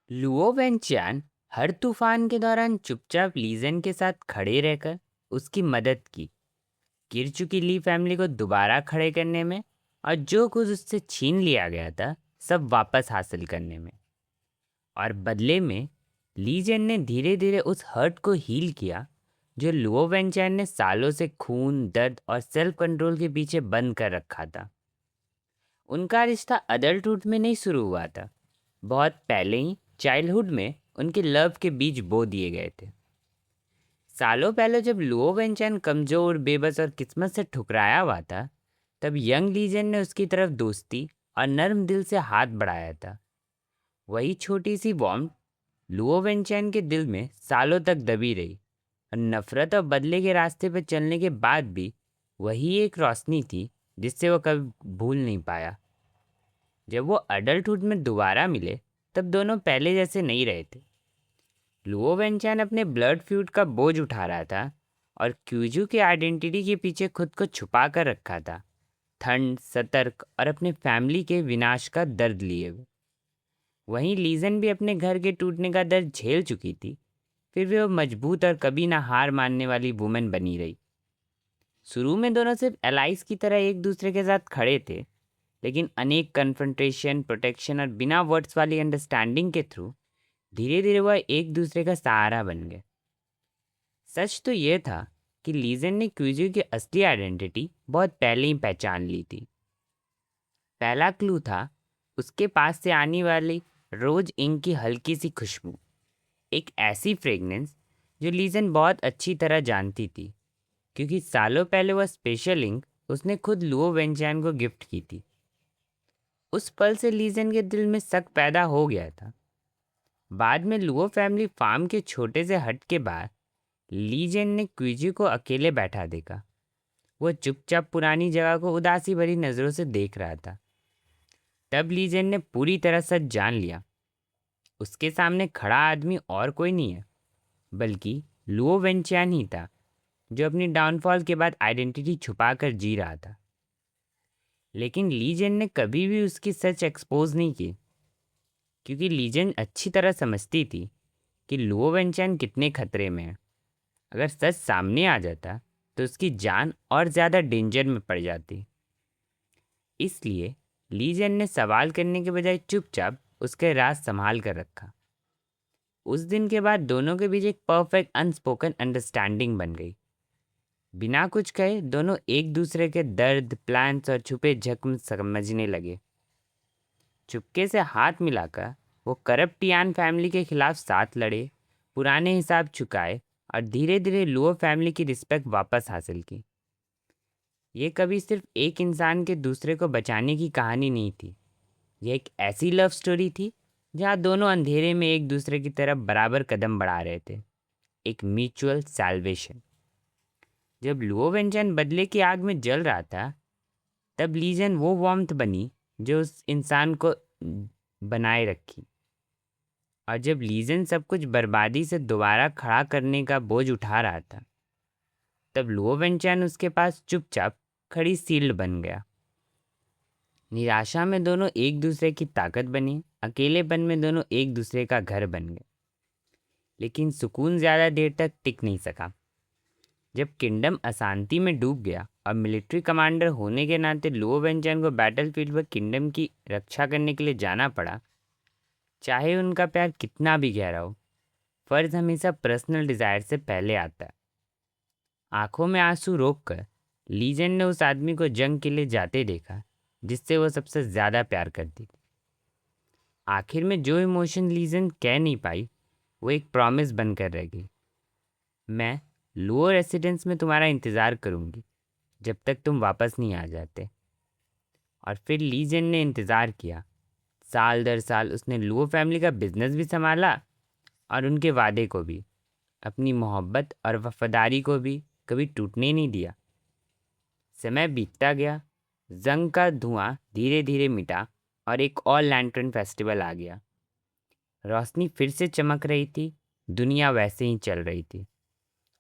Luo वेंचियान हर तूफान के दौरान चुपचाप लीजेन के साथ खड़े रहकर उसकी मदद की, गिर चुकी ली फैमिली को दोबारा खड़े करने में और जो कुछ उससे छीन लिया गया था सब वापस हासिल करने में। और बदले में लीजेन ने धीरे धीरे उस हर्ट को हील किया जो लुओ वेंचियान ने सालों से खून, दर्द और सेल्फ कंट्रोल के पीछे बंद कर रखा था। उनका रिश्ता अडल्टहुड में नहीं शुरू हुआ था, बहुत पहले ही चाइल्डहुड में उनके लव के बीज बो दिए गए थे। सालों पहले जब लुओ वेंचैन कमजोर, बेबस और किस्मत से ठुकराया हुआ था, तब यंग लीजेंड ने उसकी तरफ दोस्ती और नर्म दिल से हाथ बढ़ाया था। वही छोटी सी वार्म लुओ वेंचैन के दिल में सालों तक दबी रही और नफरत और बदले के रास्ते पर चलने के बाद भी वही एक रोशनी थी जिससे वो कभी भूल नहीं पाया। जब वो अडल्टहुड में दोबारा मिले तब दोनों पहले जैसे नहीं रहे थे। लुओ वेंचान अपने ब्लड फ्यूड का बोझ उठा रहा था और क्यूजू के आइडेंटिटी के पीछे खुद को छुपा कर रखा था, ठंड, सतर्क और अपने फैमिली के विनाश का दर्द लिए हुए। वहीं लीजन भी अपने घर के टूटने का दर्द झेल चुकी थी, फिर भी वो मजबूत और कभी ना हार मानने वाली वुमेन बनी रही। शुरू में दोनों सिर्फ एलाइज की तरह एक दूसरे के साथ खड़े थे, लेकिन अनेक कन्फ्रंटेशन, प्रोटेक्शन और बिना वर्ड्स वाली अंडरस्टैंडिंग के थ्रू धीरे धीरे वह एक दूसरे का सहारा बन गए। सच तो यह था कि लीजेंड ने क्विजू की असली आइडेंटिटी बहुत पहले ही पहचान ली थी। पहला क्लू था उसके पास से आने वाली रोज इंक की हल्की सी खुशबू, एक ऐसी फ्रेगनेंस जो लीजेंड बहुत अच्छी तरह जानती थी, क्योंकि सालों पहले वह स्पेशल इंक उसने खुद लुओ वेंचैन को गिफ्ट की थी। उस पल से लीजेंड के दिल में शक पैदा हो गया था। बाद में लुओ फैमिली फार्म के छोटे से हट के बाहर लीजेंड ने क्विजी को अकेले बैठा देखा। वो चुपचाप पुरानी जगह को उदासी भरी नजरों से देख रहा था। तब लीजेंड ने पूरी तरह सच जान लिया। उसके सामने खड़ा आदमी और कोई नहीं है, बल्कि लुओ वेंचियान ही था, जो अपनी डाउनफॉल के बाद आइडेंटिटी छुपा कर जी रहा था। लेकिन लीजेंड ने कभी भी उसकी सच एक्सपोज नहीं की, क्योंकि लीजेंड अच्छी तरह समझती थी कि लुओ वेंचियान कितने खतरे में है। अगर सच सामने आ जाता तो उसकी जान और ज़्यादा डेंजर में पड़ जाती। इसलिए लीजेंड ने सवाल करने के बजाय चुपचाप उसके राज संभाल कर रखा। उस दिन के बाद दोनों के बीच एक परफेक्ट अनस्पोकन अंडरस्टैंडिंग बन गई। बिना कुछ कहे दोनों एक दूसरे के दर्द, प्लान्स और छुपे जख्म समझने लगे। चुपके से हाथ मिलाकर वो करप्ट टियान फैमिली के खिलाफ साथ लड़े, पुराने हिसाब चुकाए और धीरे धीरे लुओ फैमिली की रिस्पेक्ट वापस हासिल की। ये कभी सिर्फ एक इंसान के दूसरे को बचाने की कहानी नहीं थी, यह एक ऐसी लव स्टोरी थी जहाँ दोनों अंधेरे में एक दूसरे की तरफ बराबर कदम बढ़ा रहे थे, एक म्यूचुअल सैल्वेशन। जब लुओ वेंचन बदले की आग में जल रहा था, तब लीजन वो वार्मथ बनी जो उस इंसान को बनाए रखी। और जब लीजन सब कुछ बर्बादी से दोबारा खड़ा करने का बोझ उठा रहा था, तब लुओ वेंचैन उसके पास चुपचाप खड़ी सील्ड बन गया। निराशा में दोनों एक दूसरे की ताकत बने, अकेलेपन में दोनों एक दूसरे का घर बन गए। लेकिन सुकून ज़्यादा देर तक टिक नहीं सका। जब किंगडम अशांति में डूब गया और मिलिट्री कमांडर होने के नाते लुओ वेंचैन को बैटलफील्ड पर किंगडम की रक्षा करने के लिए जाना पड़ा, चाहे उनका प्यार कितना भी गहरा हो, फर्ज हमेशा पर्सनल डिजायर से पहले आता है। आंखों में आंसू रोककर लीजेंड ने उस आदमी को जंग के लिए जाते देखा जिससे वो सबसे ज्यादा प्यार करती थी। आखिर में जो इमोशन लीजेंड कह नहीं पाई, वो एक प्रॉमिस बनकर रह गई। मैं लोअर रेसिडेंस में तुम्हारा इंतजार करूंगी जब तक तुम वापस नहीं आ जाते। और फिर लीजेंड ने इंतजार किया। साल दर साल उसने लुओ फैमिली का बिजनेस भी संभाला और उनके वादे को भी, अपनी मोहब्बत और वफादारी को भी कभी टूटने नहीं दिया। समय बीतता गया, जंग का धुआं धीरे धीरे मिटा और एक और लैंटर्न फेस्टिवल आ गया। रोशनी फिर से चमक रही थी, दुनिया वैसे ही चल रही थी।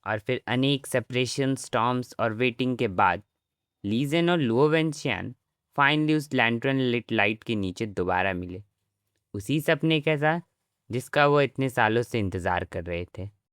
और फिर अनेक सेपरेशन, स्टॉर्म्स और वेटिंग के बाद लीजेन और लुओ वेंशियान फाइनली उस लैंटर्न लिट लाइट के नीचे दोबारा मिले, उसी सपने के साथ जिसका वो इतने सालों से इंतज़ार कर रहे थे।